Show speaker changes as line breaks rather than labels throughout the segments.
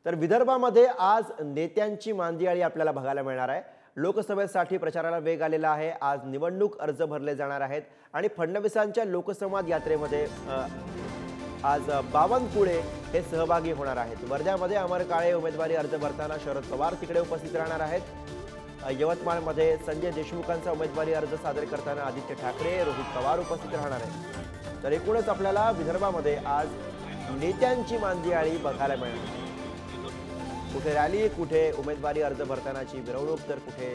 तर विदर्भामध्ये आज नेत्यांची मांदियाळी आपल्याला बघायला मिळणार आहे। लोकसभेसाठी प्रचाराला वेग आलेला आहे। आज निवडणूक अर्ज भरले जाणार आहेत आणि फडणवीसांच्या लोकसंवाद यात्रेमध्ये आज बावनकुळे हे सहभागी होणार आहेत। वर्ध्यामध्ये अमर काळे उमेदवारी अर्ज भरताना शरद पवार तिकडे उपस्थित राहणार आहेत। यवतमाळमध्ये संजय देशमुखांचा उमेदवारी अर्ज सादर करताना आदित्य ठाकरे, रोहित पवार उपस्थित राहणार आहेत। तर एकूणच आपल्याला विदर्भामध्ये आज नेत्यांची मांदियाळी बघायला मिळणार। कुठे रॅली, कुठे उमेदवारी अर्ज भरतानाची मिरवणूक, तर कुठे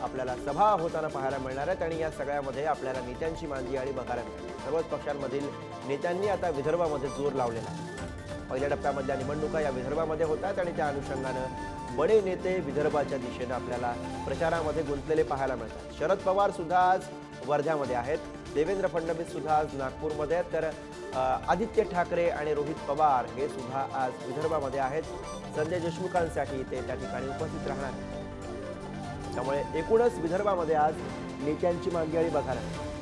आपल्याला सभा होताना पाहायला मिळणार आहेत आणि या सगळ्यामध्ये आपल्याला नेत्यांची मांदियाळी बघायला मिळणार। सर्वच पक्षांमधील नेत्यांनी आता विदर्भामध्ये जोर लावलेला आहे। पहिल्या टप्प्यामधल्या निवडणुका या विदर्भामध्ये होतात आणि त्या अनुषंगाने बडे नेते विदर्भाच्या दिशेने आपल्याला प्रचारामध्ये गुंतलेले पाहायला मिळतात। शरद पवार सुद्धा आज वर्ध्यामध्ये आहेत, देवेंद्र फडणवीस सुद्धा आज नागपूरमध्ये आहेत, तर आदित्य ठाकरे आणि रोहित पवार हे सुद्धा आज विदर्भामध्ये आहेत। संजय देशमुखांसाठी ते त्या ठिकाणी उपस्थित राहणार आहेत। त्यामुळे एकूणच विदर्भामध्ये आज नेत्यांची मांदियाळी बघायला मिळते।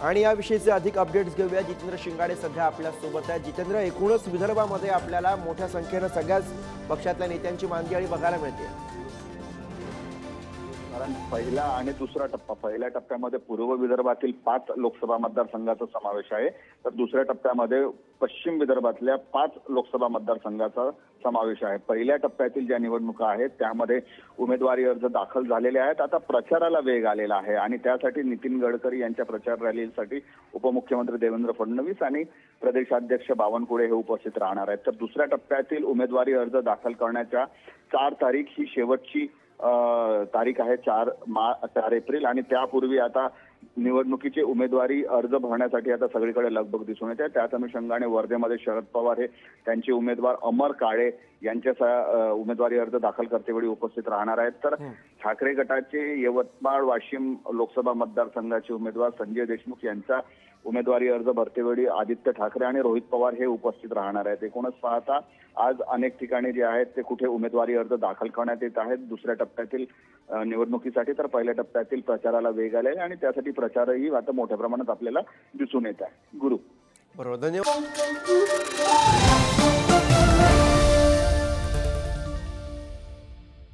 आणि याविषयीचे अधिक अपडेट्स घेऊया। जितेंद्र शिंगाडे सध्या आपल्या सोबत आहेत। जितेंद्र, एकूणच विदर्भामध्ये आपल्याला मोठ्या संख्येने सगळ्याच पक्षातल्या नेत्यांची मांदियाळी बघायला मिळते।
कारण पहिला आणि दुसरा टप्पा, पहिल्या टप्प्यामध्ये पूर्व विदर्भातील 5 लोकसभा मतदारसंघाचा समावेश आहे, तर दुसऱ्या टप्प्यामध्ये पश्चिम विदर्भातल्या 5 लोकसभा मतदारसंघाचा समावेश आहे। पहिल्या टप्प्यातील ज्या निवडणुका आहेत त्यामध्ये उमेदवारी अर्ज दाखल झालेले आहेत। आता प्रचाराला वेग आलेला आहे आणि त्यासाठी नितीन गडकरी यांच्या प्रचार रॅलीसाठी उपमुख्यमंत्री देवेंद्र फडणवीस आणि प्रदेशाध्यक्ष बावनकुळे हे उपस्थित राहणार आहेत। तर दुसऱ्या टप्प्यातील उमेदवारी अर्ज दाखल करण्याच्या 4 तारीख ही शेवटची तारीख आहे, 4 एप्रिल, आणि त्यापूर्वी आता निवडणुकीचे उमेदवारी अर्ज भरण्यासाठी आता सगळीकडे लगबग दिसून येते। त्याच अनुषंगाने वर्धेमध्ये शरद पवार हे त्यांचे उमेदवार अमर काळे यांच्या उमेदवारी अर्ज दाखल करतेवेळी उपस्थित राहणार आहेत। तर ठाकरे गटाचे यवतमाळ वाशिम लोकसभा मतदारसंघाचे उमेदवार संजय देशमुख यांचा उमेदवारी अर्ज भरतेवेळी आदित्य ठाकरे आणि रोहित पवार हे उपस्थित राहणार आहेत। एकूणच पाहता आज अनेक ठिकाणी जे आहेत ते कुठे उमेदवारी अर्ज दाखल करण्यात येत आहेत दुसऱ्या टप्प्यातील निवडणुकीसाठी, तर पहिल्या टप्प्यातील प्रचाराला वेग आले आणि त्यासाठी प्रचारही आता मोठ्या प्रमाणात आपल्याला दिसून येत आहे। गुरु,
बरोबर, धन्यवाद।